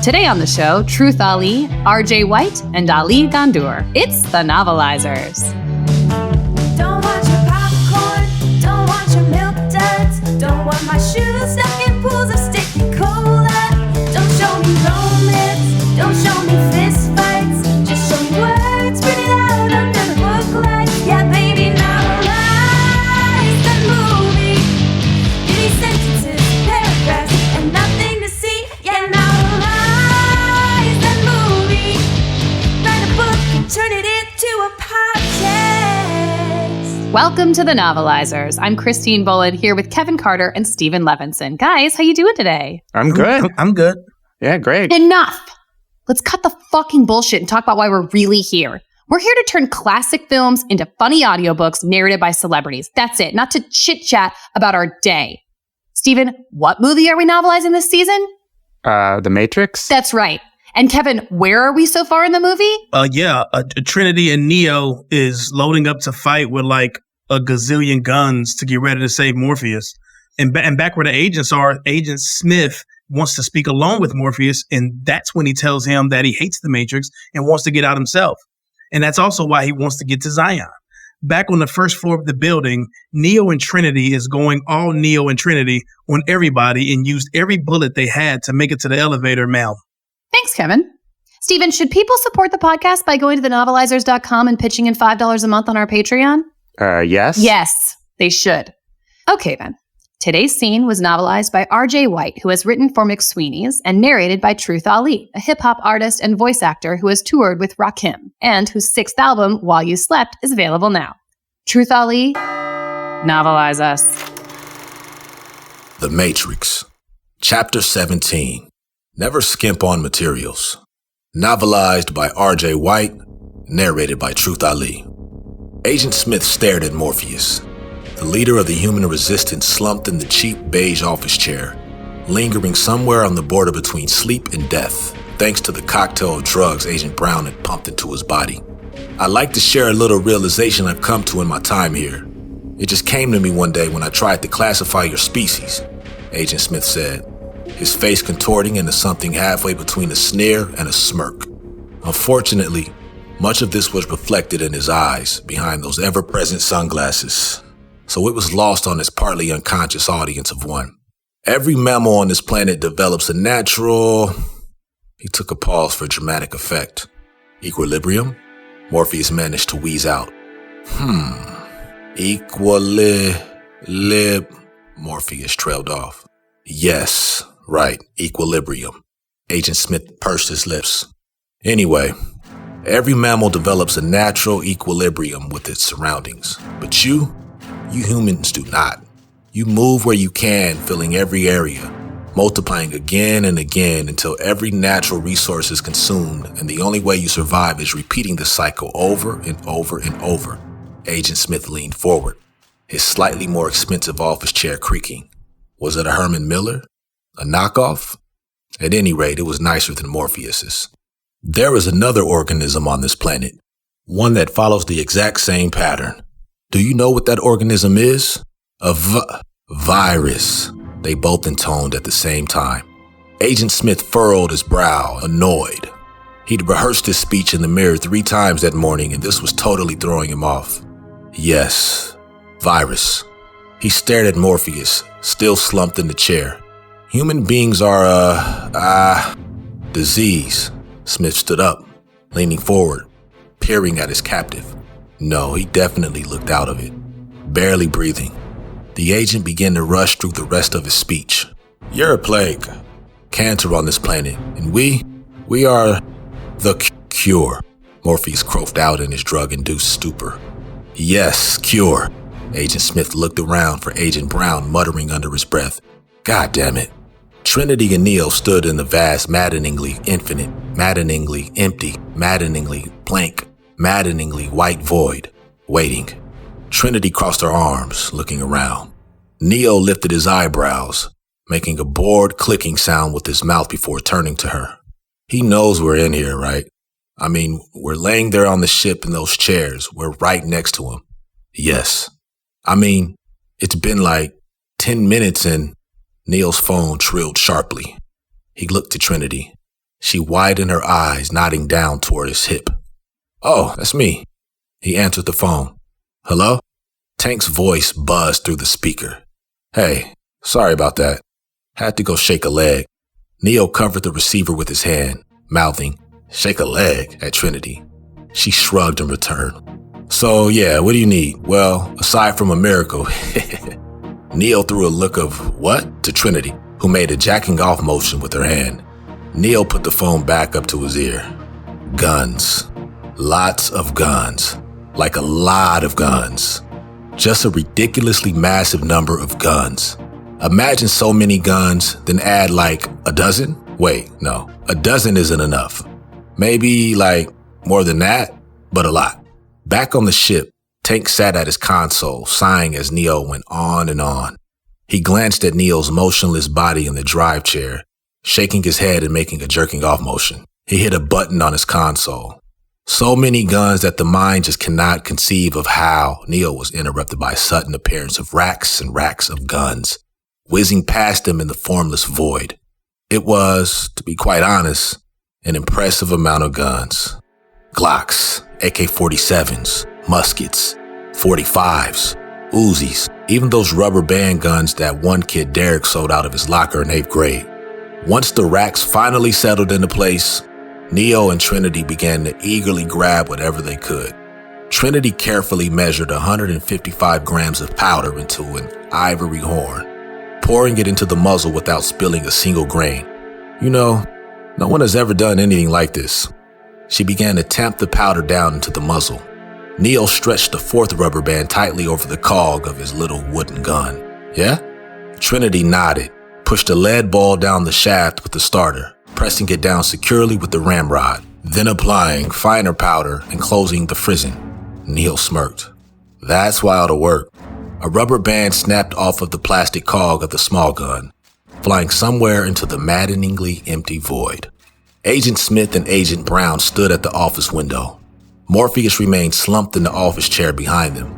Today on the show, Truth Ali, RJ White, and Ali Ghandour. It's the Novelizers. Don't want your popcorn, don't want your milk duds, don't want my shoes stuck in pools of sticky cola. Don't show me romance, don't show me fist fights, just show me words printed out under the book lights. Yeah, baby, novelize the movie. Give me sentences, paragraphs, and nothing to see. Yeah, novelize the movie. Write a book and turn it into a podcast. Welcome to the Novelizers. I'm Christine Bolin here with Kevin Carter and Stephen Levinson. Guys, how you doing today? I'm good. I'm good. Yeah, great. Enough! Let's cut the fucking bullshit and talk about why we're really here. We're here to turn classic films into funny audiobooks narrated by celebrities. That's it, not to chit-chat about our day. Stephen, what movie are we novelizing this season? The Matrix? That's right. And Kevin, where are we so far in the movie? Trinity and Neo is loading up to fight with like a gazillion guns to get ready to save Morpheus. And back where the agents are, Agent Smith wants to speak alone with Morpheus, and that's when he tells him that he hates the Matrix and wants to get out himself. And that's also why he wants to get to Zion. Back on the first floor of the building, Neo and Trinity is going all Neo and Trinity on everybody and used every bullet they had to make it to the elevator, ma'am. Thanks, Kevin. Stephen, should people support the podcast by going to thenovelizers.com and pitching in $5 a month on our Patreon? Yes. Yes, they should. Okay, then. Today's scene was novelized by RJ White, who has written for McSweeney's, and narrated by Truth Ali, a hip-hop artist and voice actor who has toured with Rakim, and whose 6th album, While You Slept, is available now. Truth Ali, novelize us. The Matrix, Chapter 17. Never skimp on materials. Novelized by RJ White, narrated by Truth Ali. Agent Smith stared at Morpheus. The leader of the human resistance slumped in the cheap beige office chair, lingering somewhere on the border between sleep and death, thanks to the cocktail of drugs Agent Brown had pumped into his body. I'd like to share a little realization I've come to in my time here. It just came to me one day when I tried to classify your species, Agent Smith said, his face contorting into something halfway between a sneer and a smirk. Unfortunately, much of this was reflected in his eyes behind those ever-present sunglasses, so it was lost on his partly unconscious audience of one. Every mammal on this planet develops a natural... He took a pause for dramatic effect. Equilibrium? Morpheus managed to wheeze out. Morpheus trailed off. Yes, right, equilibrium. Agent Smith pursed his lips. Anyway, every mammal develops a natural equilibrium with its surroundings. But you humans do not. You move where you can, filling every area, multiplying again and again until every natural resource is consumed, and the only way you survive is repeating the cycle over and over and over. Agent Smith leaned forward, his slightly more expensive office chair creaking. Was it a Herman Miller? A knockoff? At any rate, it was nicer than Morpheus's. There is another organism on this planet, one that follows the exact same pattern. Do you know what that organism is? A virus, they both intoned at the same time. Agent Smith furrowed his brow, annoyed. He'd rehearsed his speech in the mirror 3 times that morning, and this was totally throwing him off. Yes, virus. He stared at Morpheus, still slumped in the chair. Human beings are disease. Smith stood up, leaning forward, peering at his captive. No, he definitely looked out of it, barely breathing. The agent began to rush through the rest of his speech. You're a plague, cancer on this planet, and we are the cure. Morpheus croaked out in his drug-induced stupor. Yes, cure. Agent Smith looked around for Agent Brown, muttering under his breath. God damn it. Trinity and Neo stood in the vast, maddeningly infinite, maddeningly empty, maddeningly blank, maddeningly white void, waiting. Trinity crossed her arms, looking around. Neo lifted his eyebrows, making a bored clicking sound with his mouth before turning to her. He knows we're in here, right? I mean, we're laying there on the ship in those chairs. We're right next to him. Yes. I mean, it's been like 10 minutes and Neo's phone trilled sharply. He looked to Trinity. She widened her eyes, nodding down toward his hip. "Oh, that's me." He answered the phone. "Hello?" Tank's voice buzzed through the speaker. "Hey, sorry about that. Had to go shake a leg." Neo covered the receiver with his hand, mouthing, "Shake a leg" at Trinity. She shrugged in return. "So yeah, what do you need? Well, aside from a miracle." Neo threw a look of "what?" to Trinity, who made a jacking off motion with her hand. Neo put the phone back up to his ear. Guns. Lots of guns. Like a lot of guns. Just a ridiculously massive number of guns. Imagine so many guns, then add like a dozen? Wait, no. A dozen isn't enough. Maybe like more than that, but a lot. Back on the ship, Tank sat at his console, sighing as Neo went on and on. He glanced at Neo's motionless body in the drive chair, shaking his head and making a jerking off motion. He hit a button on his console. So many guns that the mind just cannot conceive of how. Neo was interrupted by a sudden appearance of racks and racks of guns, whizzing past him in the formless void. It was, to be quite honest, an impressive amount of guns. Glocks, AK-47s, muskets, 45s, Uzis, even those rubber band guns that one kid Derek sold out of his locker in 8th grade. Once the racks finally settled into place, Neo and Trinity began to eagerly grab whatever they could. Trinity carefully measured 155 grams of powder into an ivory horn, pouring it into the muzzle without spilling a single grain. You know, no one has ever done anything like this. She began to tamp the powder down into the muzzle. Neo stretched the 4th rubber band tightly over the cog of his little wooden gun. "Yeah?" Trinity nodded, pushed a lead ball down the shaft with the starter, pressing it down securely with the ramrod, then applying finer powder and closing the frizzen. Neo smirked. "That's why it'll work." A rubber band snapped off of the plastic cog of the small gun, flying somewhere into the maddeningly empty void. Agent Smith and Agent Brown stood at the office window. Morpheus remained slumped in the office chair behind them.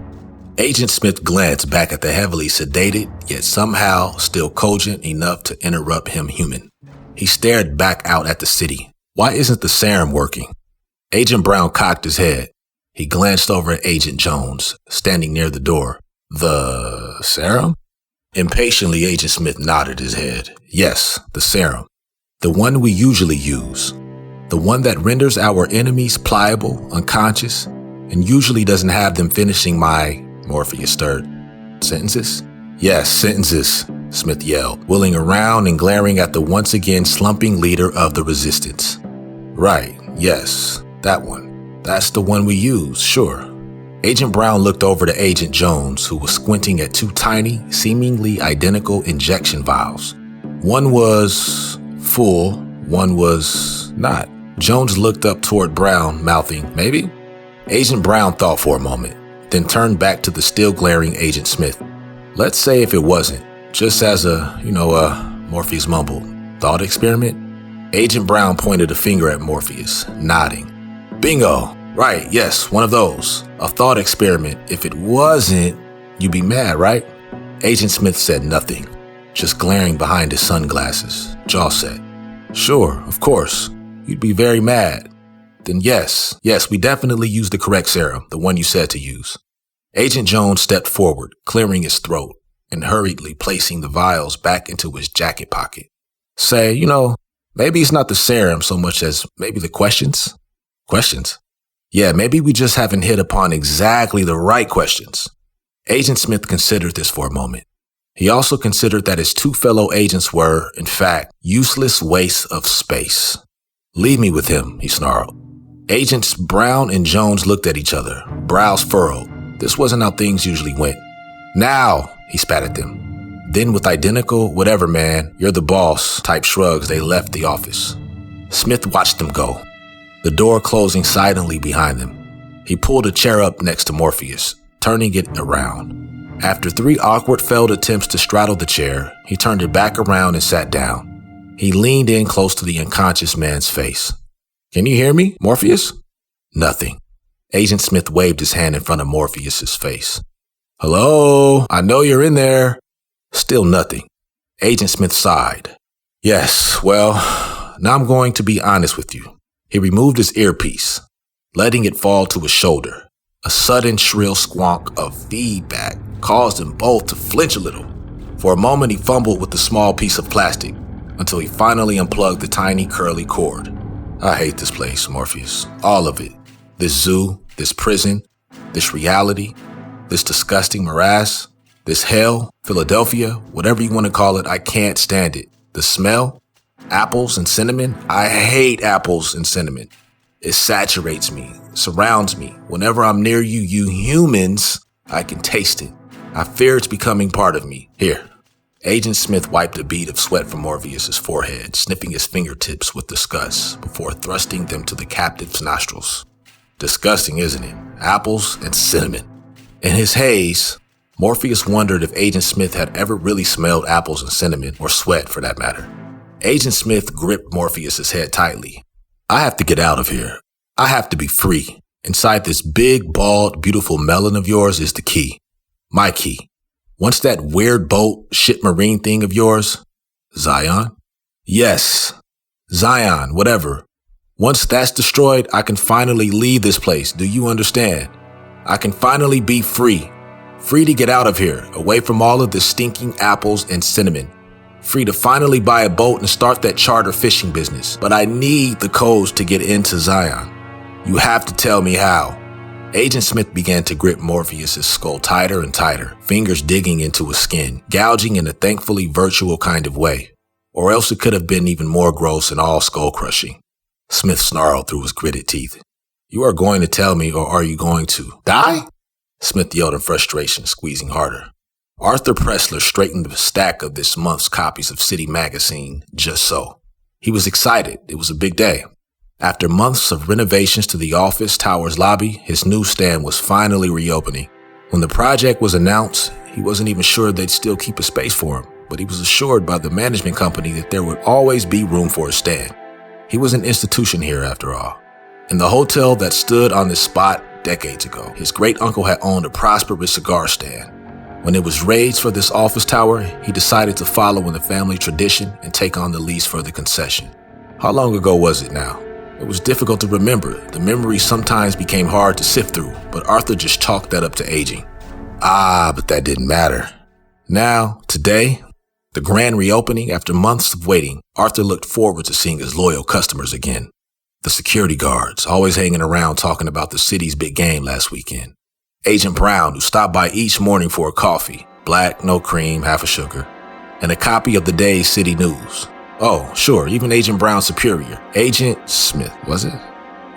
Agent Smith glanced back at the heavily sedated, yet somehow still cogent enough to interrupt him human. He stared back out at the city. Why isn't the serum working? Agent Brown cocked his head. He glanced over at Agent Jones, standing near the door. "The serum?" Impatiently, Agent Smith nodded his head. "Yes, the serum. The one we usually use. The one that renders our enemies pliable, unconscious, and usually doesn't have them finishing my," Morpheus stirred, "sentences?" "Yes, sentences," Smith yelled, wheeling around and glaring at the once again slumping leader of the resistance. "Right, yes, that one. That's the one we use, sure." Agent Brown looked over to Agent Jones, who was squinting at 2 tiny, seemingly identical injection vials. One was full, one was not. Jones looked up toward Brown, mouthing, "Maybe?" Agent Brown thought for a moment, then turned back to the still glaring Agent Smith. "Let's say if it wasn't, just as a Morpheus mumbled, thought experiment?" Agent Brown pointed a finger at Morpheus, nodding. "Bingo! Right, yes, one of those. A thought experiment. If it wasn't, you'd be mad, right?" Agent Smith said nothing, just glaring behind his sunglasses, jaw set. "Sure, of course. You'd be very mad. Then yes, we definitely used the correct serum, the one you said to use." Agent Jones stepped forward, clearing his throat, and hurriedly placing the vials back into his jacket pocket. "Say, maybe it's not the serum so much as maybe the questions?" "Questions?" "Yeah, maybe we just haven't hit upon exactly the right questions." Agent Smith considered this for a moment. He also considered that his 2 fellow agents were, in fact, useless wastes of space. "Leave me with him," he snarled. Agents Brown and Jones looked at each other, brows furrowed. This wasn't how things usually went. "Now," he spat at them. Then with identical, "whatever man, you're the boss" type shrugs, they left the office. Smith watched them go, the door closing silently behind them. He pulled a chair up next to Morpheus, turning it around. After 3 awkward failed attempts to straddle the chair, he turned it back around and sat down. He leaned in close to the unconscious man's face. "Can you hear me, Morpheus?" Nothing. Agent Smith waved his hand in front of Morpheus's face. "Hello? I know you're in there." Still nothing. Agent Smith sighed. "Yes, well, now I'm going to be honest with you. He removed his earpiece, letting it fall to his shoulder. A sudden shrill squonk of feedback caused them both to flinch a little. For a moment, he fumbled with the small piece of plastic until he finally unplugged the tiny curly cord. I hate this place, Morpheus. All of it. This zoo, this prison, this reality, this disgusting morass, this hell, Philadelphia, whatever you want to call it, I can't stand it. The smell, apples and cinnamon, I hate apples and cinnamon. It saturates me, surrounds me. Whenever I'm near you, you humans, I can taste it. I fear it's becoming part of me. Here. Agent Smith wiped a bead of sweat from Morpheus's forehead, sniffing his fingertips with disgust before thrusting them to the captive's nostrils. Disgusting, isn't it? Apples and cinnamon. In his haze, Morpheus wondered if Agent Smith had ever really smelled apples and cinnamon, or sweat for that matter. Agent Smith gripped Morpheus's head tightly. I have to get out of here. I have to be free. Inside this big, bald, beautiful melon of yours is the key. My key. Once that weird boat, shit marine thing of yours, Zion? Yes, Zion, whatever. Once that's destroyed, I can finally leave this place. Do you understand? I can finally be free. Free to get out of here, away from all of the stinking apples and cinnamon. Free to finally buy a boat and start that charter fishing business. But I need the codes to get into Zion. You have to tell me how. Agent Smith began to grip Morpheus's skull tighter and tighter, fingers digging into his skin, gouging in a thankfully virtual kind of way. Or else it could have been even more gross and all skull-crushing. Smith snarled through his gritted teeth. You are going to tell me, or are you going to die? Smith yelled in frustration, squeezing harder. Arthur Pressler straightened the stack of this month's copies of City Magazine, just so. He was excited. It was a big day. After months of renovations to the office tower's lobby, his newsstand was finally reopening. When the project was announced, he wasn't even sure they'd still keep a space for him, but he was assured by the management company that there would always be room for a stand. He was an institution here, after all. In the hotel that stood on this spot decades ago, his great-uncle had owned a prosperous cigar stand. When it was raised for this office tower, he decided to follow in the family tradition and take on the lease for the concession. How long ago was it now? It was difficult to remember. The memories sometimes became hard to sift through, but Arthur just chalked that up to aging. But that didn't matter. Now, today, the grand reopening, after months of waiting, Arthur looked forward to seeing his loyal customers again. The security guards, always hanging around talking about the city's big game last weekend. Agent Brown, who stopped by each morning for a coffee, black, no cream, half a sugar, and a copy of the day's city news. Oh, sure, even Agent Brown's superior, Agent Smith, was it?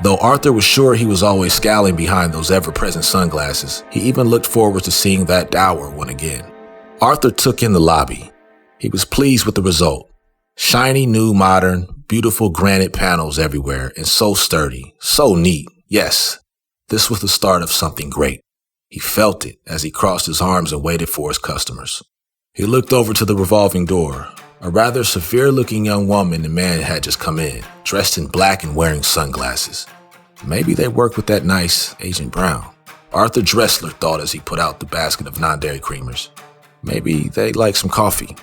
Though Arthur was sure he was always scowling behind those ever-present sunglasses, he even looked forward to seeing that dour one again. Arthur took in the lobby. He was pleased with the result. Shiny, new, modern, beautiful granite panels everywhere, and so sturdy, so neat. Yes, this was the start of something great. He felt it as he crossed his arms and waited for his customers. He looked over to the revolving door. A rather severe-looking young woman and man had just come in, dressed in black and wearing sunglasses. Maybe they worked with that nice Agent Brown. Arthur Dressler thought as he put out the basket of non-dairy creamers. Maybe they'd like some coffee.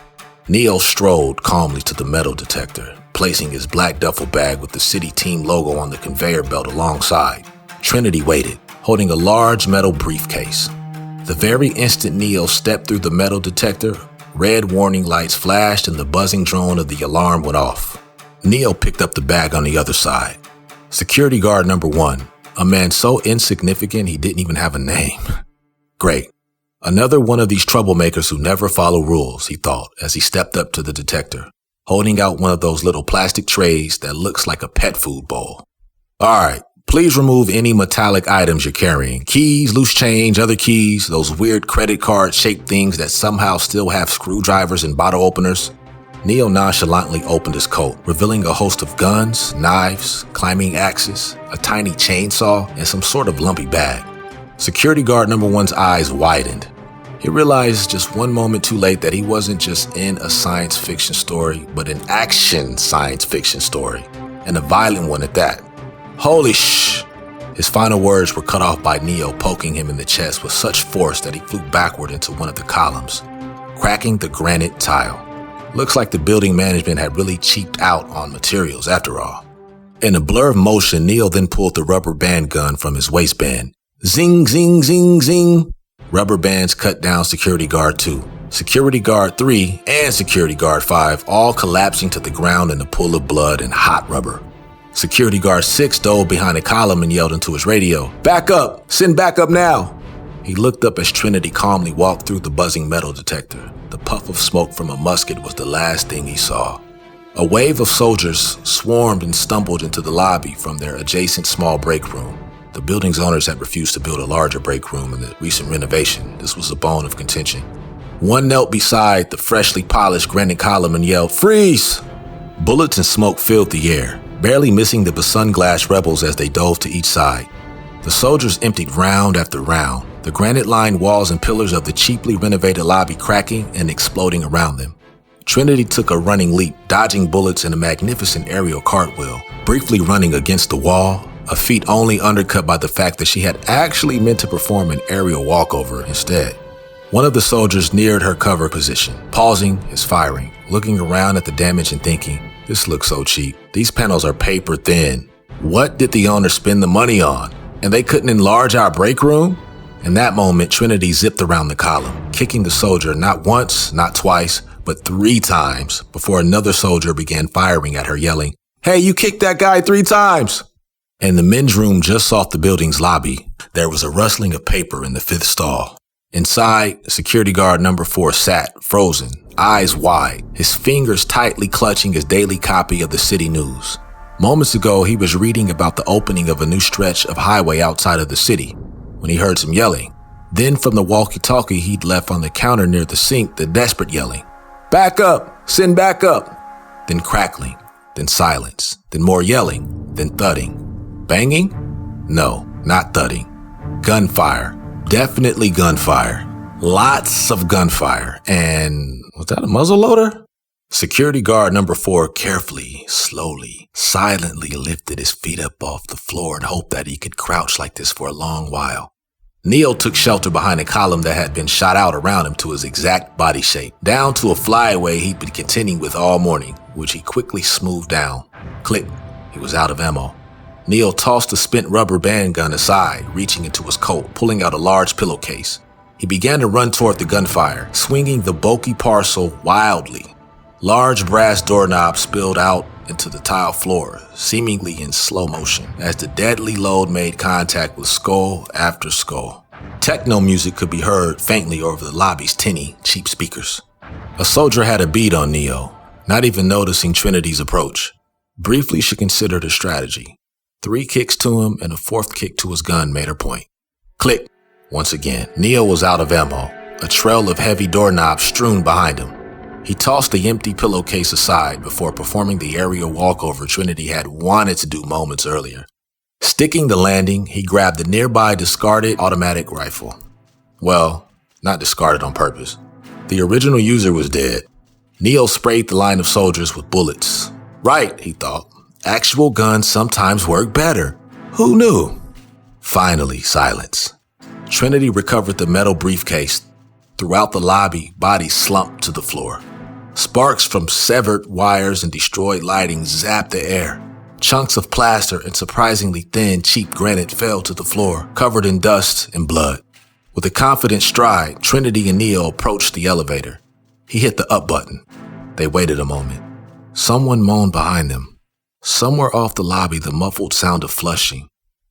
Neil strolled calmly to the metal detector, placing his black duffel bag with the city team logo on the conveyor belt alongside. Trinity waited, holding a large metal briefcase. The very instant Neil stepped through the metal detector, red warning lights flashed and the buzzing drone of the alarm went off. Neil picked up the bag on the other side. Security guard number 1, a man so insignificant he didn't even have a name. Great. Another one of these troublemakers who never follow rules, he thought, as he stepped up to the detector, holding out one of those little plastic trays that looks like a pet food bowl. All right, please remove any metallic items you're carrying. Keys, loose change, other keys, those weird credit card-shaped things that somehow still have screwdrivers and bottle openers. Neil nonchalantly opened his coat, revealing a host of guns, knives, climbing axes, a tiny chainsaw, and some sort of lumpy bag. Security guard number 1's eyes widened. He realized just one moment too late that he wasn't just in a science fiction story, but an action science fiction story, and a violent one at that. Holy shh! His final words were cut off by Neo poking him in the chest with such force that he flew backward into one of the columns, cracking the granite tile. Looks like the building management had really cheaped out on materials after all. In a blur of motion, Neo then pulled the rubber band gun from his waistband. Zing, zing, zing, zing. Rubber bands cut down Security Guard 2, Security Guard 3, and Security Guard 5, all collapsing to the ground in a pool of blood and hot rubber. Security Guard 6 dove behind a column and yelled into his radio, "Back up! Send backup now!" He looked up as Trinity calmly walked through the buzzing metal detector. The puff of smoke from a musket was the last thing he saw. A wave of soldiers swarmed and stumbled into the lobby from their adjacent small break room. The building's owners had refused to build a larger break room in the recent renovation. This was a bone of contention. One knelt beside the freshly polished granite column and yelled, "Freeze!" Bullets and smoke filled the air, barely missing the besunglassed rebels as they dove to each side. The soldiers emptied round after round, the granite-lined walls and pillars of the cheaply renovated lobby cracking and exploding around them. Trinity took a running leap, dodging bullets in a magnificent aerial cartwheel, briefly running against the wall, a feat only undercut by the fact that she had actually meant to perform an aerial walkover instead. One of the soldiers neared her cover position, pausing his firing, looking around at the damage and thinking, "This looks so cheap. These panels are paper thin. What did the owner spend the money on? And they couldn't enlarge our break room?" In that moment, Trinity zipped around the column, kicking the soldier not once, not twice, but 3 times before another soldier began firing at her, yelling, "Hey, you kicked that guy 3 times!" In the men's room just off the building's lobby, there was a rustling of paper in the 5th stall. Inside, Security Guard number 4 sat, frozen, eyes wide, his fingers tightly clutching his daily copy of the city news. Moments ago, he was reading about the opening of a new stretch of highway outside of the city when he heard some yelling. Then from the walkie-talkie he'd left on the counter near the sink, the desperate yelling, "Back up! Send back up!" Then crackling, then silence, then more yelling, then thudding. Banging? No, not thudding. Gunfire. Definitely gunfire. Lots of gunfire. And was that a muzzleloader? Security Guard number 4 carefully, slowly, silently lifted his feet up off the floor and hoped that he could crouch like this for a long while. Neo took shelter behind a column that had been shot out around him to his exact body shape, down to a flyaway he'd been contending with all morning, which he quickly smoothed down. Click. He was out of ammo. Neo tossed the spent rubber band gun aside, reaching into his coat, pulling out a large pillowcase. He began to run toward the gunfire, swinging the bulky parcel wildly. Large brass doorknobs spilled out into the tile floor, seemingly in slow motion, as the deadly load made contact with skull after skull. Techno music could be heard faintly over the lobby's tinny, cheap speakers. A soldier had a bead on Neo, not even noticing Trinity's approach. Briefly, she considered her strategy. 3 kicks to him and a 4th kick to his gun made her point. Click. Once again, Neo was out of ammo, a trail of heavy doorknobs strewn behind him. He tossed the empty pillowcase aside before performing the aerial walkover Trinity had wanted to do moments earlier. Sticking the landing, he grabbed the nearby discarded automatic rifle. Well, not discarded on purpose. The original user was dead. Neo sprayed the line of soldiers with bullets. Right, he thought. Actual guns sometimes work better. Who knew? Finally, silence. Trinity recovered the metal briefcase. Throughout the lobby, bodies slumped to the floor. Sparks from severed wires and destroyed lighting zapped the air. Chunks of plaster and surprisingly thin, cheap granite fell to the floor, covered in dust and blood. With a confident stride, Trinity and Neo approached the elevator. He hit the up button. They waited a moment. Someone moaned behind them. Somewhere off the lobby, the muffled sound of flushing.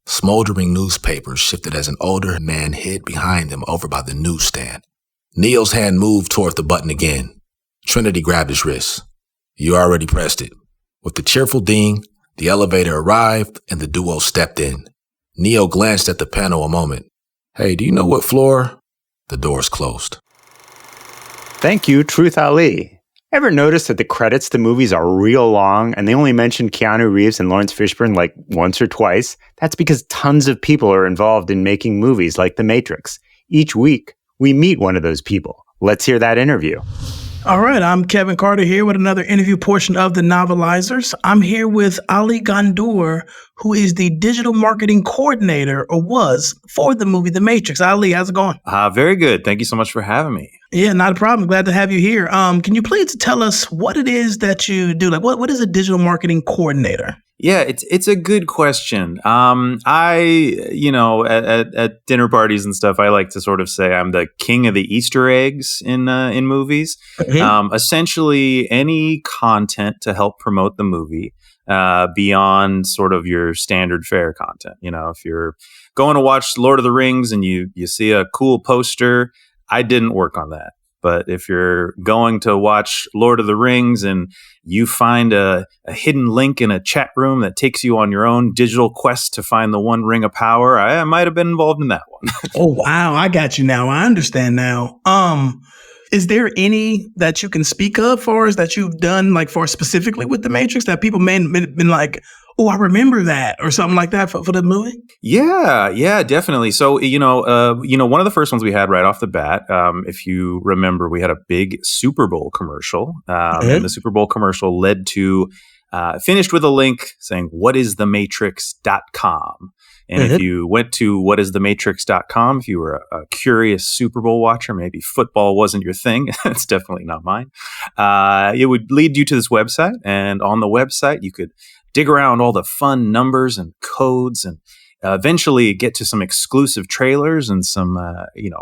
Smoldering newspapers shifted as an older man hid behind them over by the newsstand. Neo's hand moved toward the button again. Trinity grabbed his wrist. You already pressed it. With the cheerful ding, the elevator arrived and the duo stepped in. Neo glanced at the panel a moment. Hey, do you know what floor? The doors closed. Thank you, Truth Ali. Ever notice that the credits to movies are real long and they only mention Keanu Reeves and Lawrence Fishburne like once or twice? That's because tons of people are involved in making movies like The Matrix. Each week, we meet one of those people. Let's hear that interview. All right, I'm Kevin Carter here with another interview portion of the Novelizers. I'm here with Ali Ghandour, who is the digital marketing coordinator, or was, for the movie The Matrix. Ali, how's it going? Very good. Thank you so much for having me. Yeah, not a problem. Glad to have you here. Can you please tell us what it is that you do? Like, what is a digital marketing coordinator? Yeah, it's a good question. At dinner parties and stuff, I like to sort of say I'm the king of the Easter eggs in movies. Mm-hmm. Essentially, any content to help promote the movie beyond sort of your standard fare content. You know, if you're going to watch Lord of the Rings and you see a cool poster, I didn't work on that. But if you're going to watch Lord of the Rings and you find a hidden link in a chat room that takes you on your own digital quest to find the one ring of power, I might have been involved in that one. Oh, wow. I got you now. I understand now. Is there any that you can speak of for us that you've done like for specifically with The Matrix that people may have been like, oh, I remember that or something like that for the movie? Yeah, definitely. So, one of the first ones we had right off the bat, if you remember, we had a big Super Bowl commercial. And the Super Bowl commercial led to, finished with a link saying, whatisthematrix.com. And if you went to whatisthematrix.com, if you were a curious Super Bowl watcher, maybe football wasn't your thing. It's definitely not mine. It would lead you to this website. And on the website, you could dig around all the fun numbers and codes and eventually get to some exclusive trailers and some,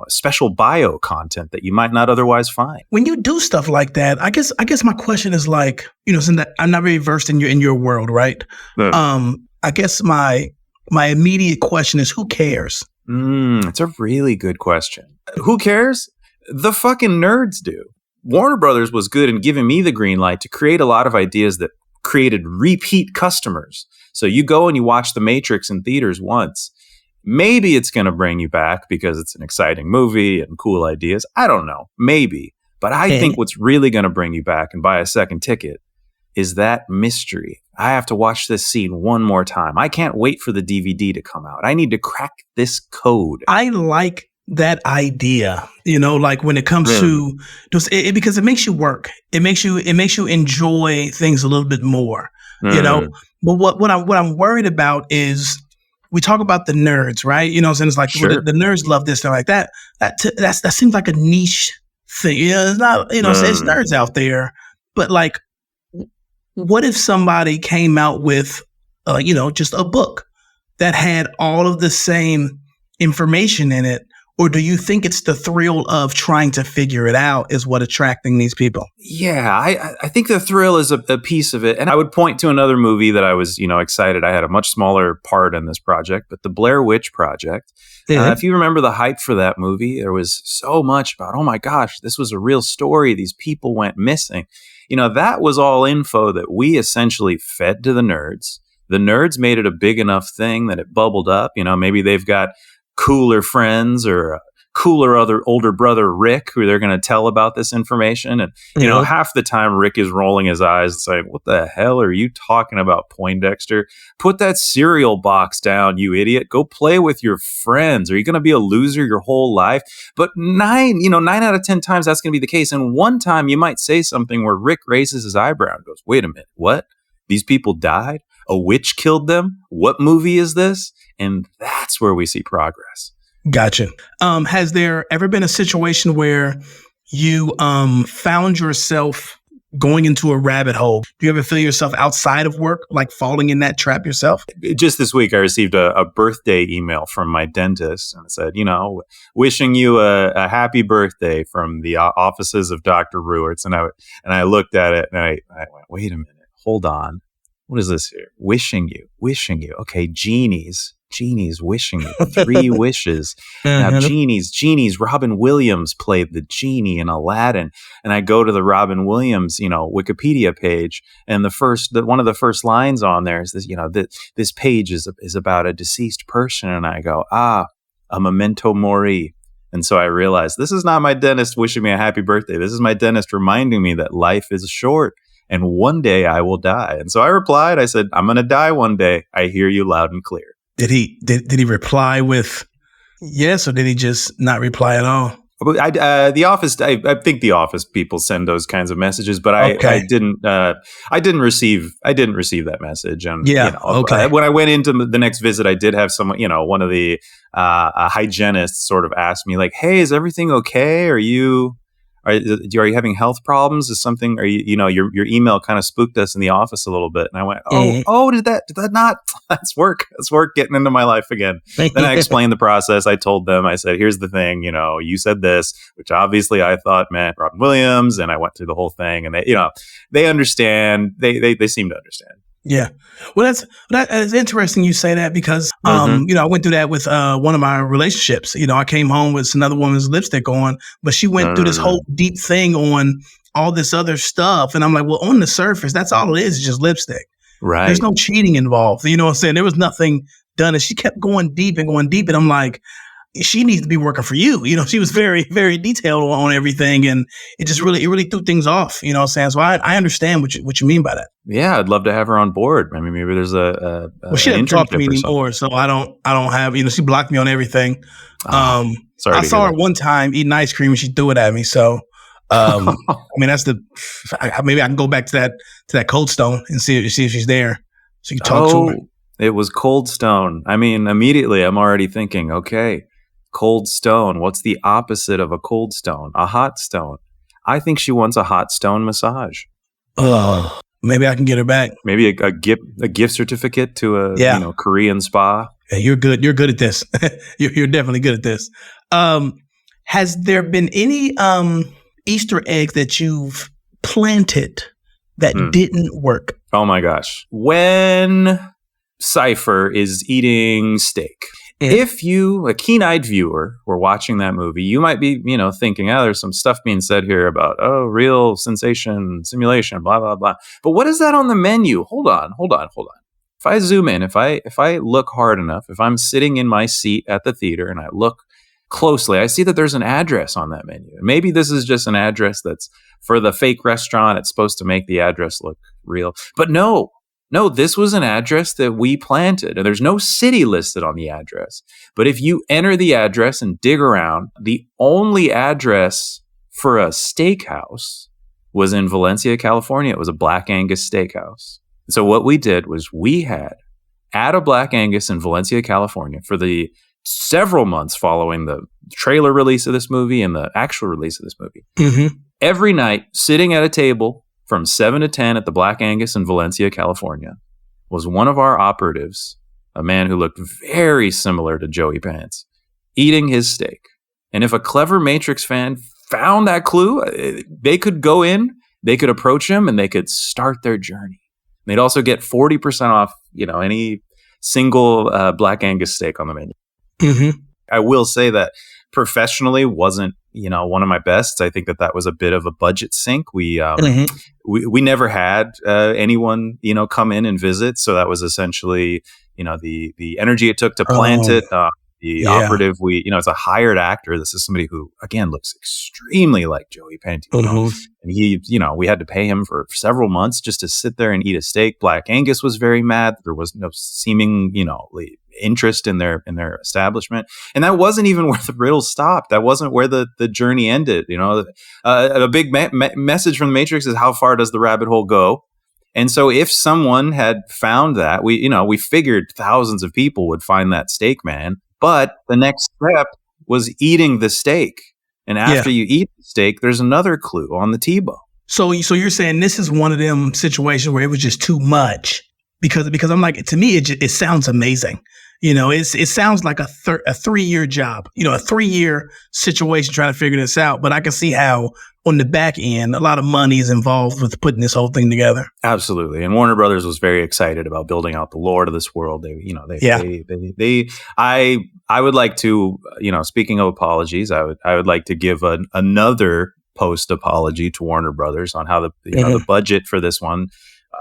special bio content that you might not otherwise find. When you do stuff like that, I guess my question is like, since that I'm not very versed in your world, right? I guess my immediate question is, who cares? It's a really good question. Who cares? The fucking nerds do. Warner Brothers was good in giving me the green light to create a lot of ideas that created repeat customers. So you go and you watch The Matrix in theaters once. Maybe it's going to bring you back because it's an exciting movie and cool ideas. I don't know. Maybe. But I think what's really going to bring you back and buy a second ticket is that mystery. I have to watch this scene one more time. I can't wait for the DVD to come out. I need to crack this code. I like that idea, like when it comes to because it makes you work. It makes you enjoy things a little bit more, But what I'm worried about is we talk about the nerds, right? And it's like the nerds love this and like that. That seems like a niche thing. It's not, it's nerds out there, but like, what if somebody came out with, just a book that had all of the same information in it? Or do you think it's the thrill of trying to figure it out is what attracting these people? Yeah, I think the thrill is a piece of it. And I would point to another movie that I was, excited. I had a much smaller part in this project, but the Blair Witch Project. If you remember the hype for that movie, there was so much about, oh my gosh, this was a real story. These people went missing. That was all info that we essentially fed to the nerds. The nerds made it a big enough thing that it bubbled up. Maybe they've got cooler friends or a cooler older brother, Rick, who they're going to tell about this information. And, half the time Rick is rolling his eyes and saying, what the hell are you talking about, Poindexter? Put that cereal box down, you idiot. Go play with your friends. Are you going to be a loser your whole life? But 9 out of 10 times that's going to be the case. And one time you might say something where Rick raises his eyebrow and goes, wait a minute, what? These people died? A witch killed them? What movie is this? And that's where we see progress. Gotcha. Has there ever been a situation where you found yourself going into a rabbit hole? Do you ever feel yourself outside of work, like falling in that trap yourself? Just this week, I received a birthday email from my dentist, and it said, wishing you a happy birthday from the offices of Dr. Ruertz. And I looked at it and I went, wait a minute, hold on. What is this here? Wishing you. Okay, genies wishing you. 3 wishes. Now, genies. Robin Williams played the genie in Aladdin. And I go to the Robin Williams, Wikipedia page, and one of the first lines on there is this, this page is about a deceased person. And I go, a memento mori. And so I realized this is not my dentist wishing me a happy birthday. This is my dentist reminding me that life is short. And one day I will die. And so I replied, I said, I'm going to die one day. I hear you loud and clear. Did he reply with yes, or did he just not reply at all? The Office. I think the Office people send those kinds of messages, but I didn't receive that message. And when I went into the next visit, I did have someone, one of the hygienists sort of asked me like, "Hey, is everything okay? Are you having health problems? Is something? Are you, your email kind of spooked us in the office a little bit?" And I went, did that not? That's work. That's work getting into my life again. Then I explained the process. I told them, I said, "Here's the thing, you said this," which obviously I thought meant Robin Williams. And I went through the whole thing, and they understand. They seem to understand. Yeah. Well, that's interesting you say that because, I went through that with one of my relationships. I came home with another woman's lipstick on, but she went through this whole deep thing on all this other stuff. And I'm like, well, on the surface, that's all it is just lipstick. Right. There's no cheating involved. You know what I'm saying? There was nothing done. And she kept going deep. And I'm like, she needs to be working for you. She was very, very detailed on everything. And it just really threw things off. You know what I'm saying? So I understand what you mean by that. Yeah, I'd love to have her on board. I mean, maybe there's she doesn't talk to me anymore, so I don't have. She blocked me on everything. Sorry, I saw her one time eating ice cream and she threw it at me. So, I mean, that's maybe I can go back to that Cold Stone and see if she's there, so you can talk to her. It was Cold Stone. I mean, immediately I'm already thinking, okay, Cold Stone. What's the opposite of a cold stone? A hot stone. I think she wants a hot stone massage. Oh. Maybe I can get her back. Maybe a gift certificate to a Korean spa. Yeah, you're good. You're good at this. You're definitely good at this. Has there been any Easter eggs that you've planted that didn't work? Oh my gosh! When Cypher is eating steak. If you, a keen-eyed viewer, were watching that movie, you might be, thinking, there's some stuff being said here about, real sensation, simulation, blah, blah, blah. But what is that on the menu? Hold on. If I zoom in, if I look hard enough, if I'm sitting in my seat at the theater and I look closely, I see that there's an address on that menu. Maybe this is just an address that's for the fake restaurant. It's supposed to make the address look real. But no, this was an address that we planted, and there's no city listed on the address. But if you enter the address and dig around, the only address for a steakhouse was in Valencia, California. It was a Black Angus steakhouse. So what we did was we had at a Black Angus in Valencia, California for the several months following the trailer release of this movie and the actual release of this movie. Every night, sitting at a table from 7 to 10 at the Black Angus in Valencia, California, was one of our operatives, a man who looked very similar to Joey Pants, eating his steak. And if a clever Matrix fan found that clue, they could go in, they could approach him, and they could start their journey. They'd also get 40% off, any single Black Angus steak on the menu. I will say that professionally wasn't, one of my bests. I think that was a bit of a budget sink. We never had anyone, come in and visit. So that was essentially, the energy it took to plant it. The operative, it's a hired actor. This is somebody who, again, looks extremely like Joey Pantino. And he, we had to pay him for several months just to sit there and eat a steak. Black Angus was very mad. There was no seeming, interest in their establishment. And that wasn't even where the riddle stopped. That wasn't where the journey ended. A big message from the Matrix is, how far does the rabbit hole go? And so if someone had found that, we figured thousands of people would find that steak man. But the next step was eating the steak. And after you eat the steak, there's another clue on the T-bone. So you're saying this is one of them situations where it was just too much? Because I'm like, to me, it sounds amazing. It sounds like a 3-year job, a 3-year situation trying to figure this out. But I can see how on the back end, a lot of money is involved with putting this whole thing together. Absolutely. And Warner Brothers was very excited about building out the lore to this world. I would like to, speaking of apologies, I would like to give another post apology to Warner Brothers on how the budget for this one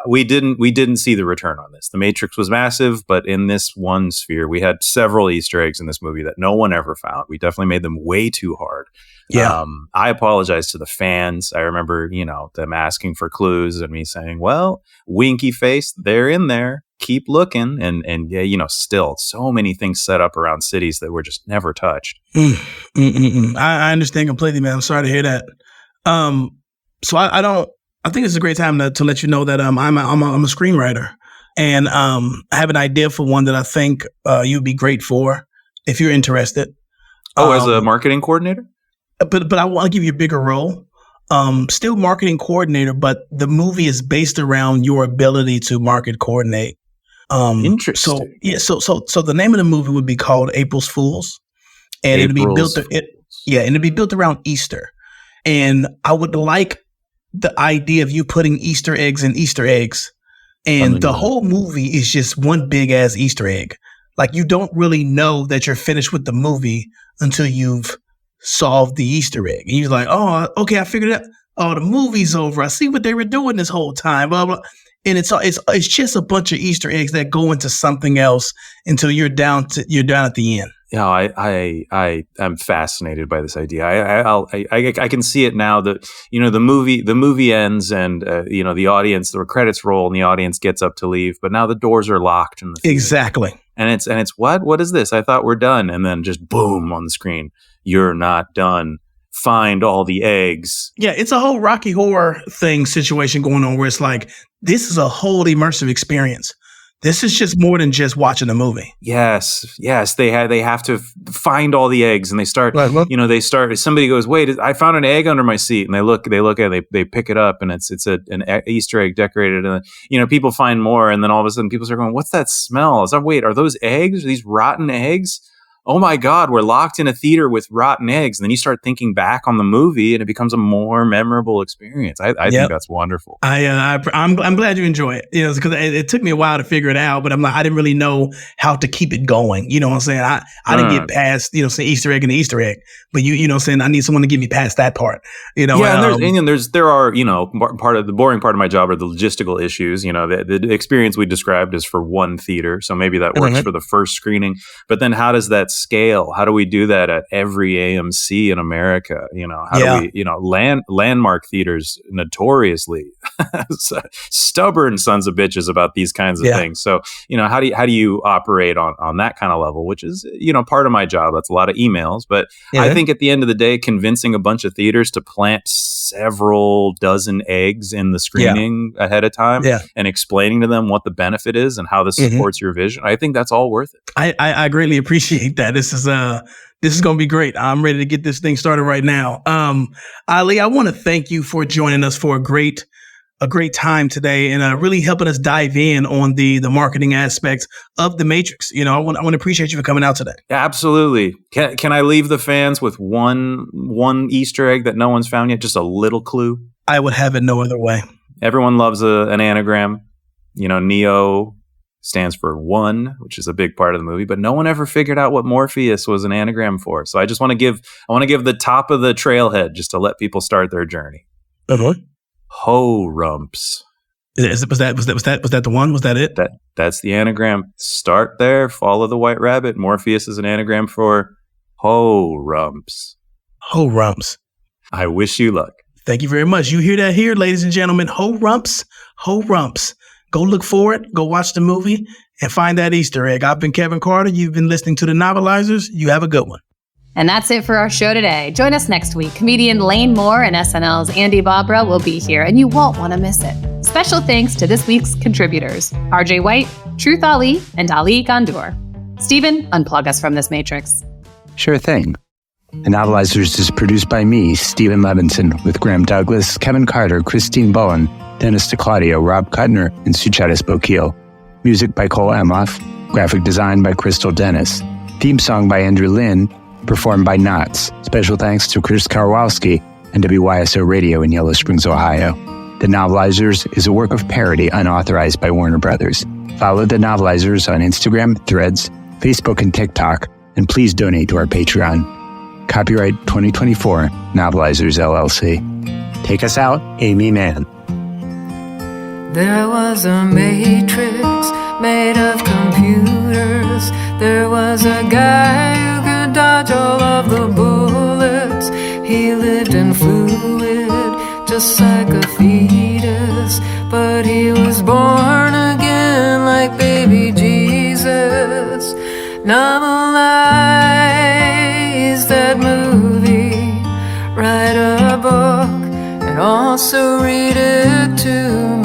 we didn't see the return on this. The Matrix was massive, but in this one sphere, we had several Easter eggs in this movie that no one ever found. We definitely made them way too hard. Yeah. I apologize to the fans. I remember, them asking for clues and me saying, well, winky face, they're in there. Keep looking. And yeah, still so many things set up around cities that were just never touched. I understand completely, man. I'm sorry to hear that. So I think it's a great time to let you know that I'm a screenwriter, and I have an idea for one that I think you'd be great for if you're interested. As a marketing coordinator? But I want to give you a bigger role. Still marketing coordinator, but the movie is based around your ability to market coordinate. Interesting. So the name of the movie would be called April's Fools, and it'd be built around Easter. And I would like the idea of you putting Easter eggs in Easter eggs, and the whole movie is just one big ass Easter egg. Like, you don't really know that you're finished with the movie until you've solved the Easter egg. And you're like, oh, okay, I figured it out. Oh, the movie's over. I see what they were doing this whole time. Blah, blah. And it's just a bunch of Easter eggs that go into something else until you're down at the end. Yeah, I am fascinated by this idea. I can see it now that the movie ends and the audience, the credits roll and the audience gets up to leave, but now the doors are locked in the theater. Exactly. And it's what is this? I thought we're done, and then just boom on the screen. You're not done. Find all the eggs. Yeah, it's a whole Rocky Horror situation going on where it's like, this is a whole immersive experience. This is just more than just watching a movie. Yes. They have to find all the eggs, and they start. Somebody goes, "Wait, I found an egg under my seat," and they look at it, they pick it up, and it's an Easter egg decorated, and people find more, and then all of a sudden people start going, "What's that smell?" Are those eggs? Are these rotten eggs? Oh my God, we're locked in a theater with rotten eggs. And then you start thinking back on the movie and it becomes a more memorable experiance. I think that's wonderful. I'm glad you enjoy it. Because it took me a while to figure it out, but I didn't really know how to keep it going. You know what I'm saying? I didn't get past, say Easter egg and the Easter egg, but you know what I'm saying? I need someone to get me past that part. There are, part of the boring part of my job are the logistical issues. The experience we described is for one theater. So maybe that works for the first screening, but then how does that scale? How do we do that at every AMC in America? How do we, landmark theaters notoriously stubborn sons of bitches about these kinds of things. So, how do you operate on that kind of level, which is, part of my job. That's a lot of emails, but I think at the end of the day, convincing a bunch of theaters to plant several dozen eggs in the screening ahead of time and explaining to them what the benefit is and how this supports your vision. I think that's all worth it. I greatly appreciate that. This is going to be great. I'm ready to get this thing started right now. Ali, I want to thank you for joining us for a great time today and really helping us dive in on the marketing aspects of The Matrix. I want to appreciate you for coming out today. Absolutely. Can I leave the fans with one Easter egg that no one's found yet? Just a little clue. I would have it no other way. Everyone loves an anagram. Neo stands for one, which is a big part of the movie, but no one ever figured out what Morpheus was an anagram for. So I just want to give the top of the trailhead just to let people start their journey. Ho rumps. Was that the one? Was that it? That's the anagram. Start there. Follow the white rabbit. Morpheus is an anagram for ho rumps. Ho rumps. I wish you luck. Thank you very much. You hear that here, ladies and gentlemen? Ho rumps. Ho rumps. Go look for it. Go watch the movie and find that Easter egg. I've been Kevin Carter. You've been listening to the Novelizers. You have a good one. And that's it for our show today. Join us next week. Comedian Lane Moore and SNL's Andy Bobra will be here, and you won't want to miss it. Special thanks to this week's contributors, RJ White, Truth Ali, and Ali Ghandour. Stephen, unplug us from this matrix. Sure thing. The Novelizers is produced by me, Stephen Levinson, with Graham Douglas, Kevin Carter, Christine Bowen, Dennis DeClaudio, Rob Kuttner, and Sucheta Spokil. Music by Cole Emhoff. Graphic design by Crystal Dennis. Theme song by Andrew Lynn. Performed by Knots. Special thanks to Chris Karwalski and WYSO Radio in Yellow Springs, Ohio. The Novelizers is a work of parody unauthorized by Warner Brothers. Follow The Novelizers on Instagram, Threads, Facebook, and TikTok, and please donate to our Patreon. Copyright 2024, Novelizers LLC. Take us out, Amy Mann. There was a matrix made of computers. There was a guy who could dodge all of the bullets. He lived in fluid, just like a fetus. But he was born again like baby Jesus. Novelize that movie, write a book, and also read it to me.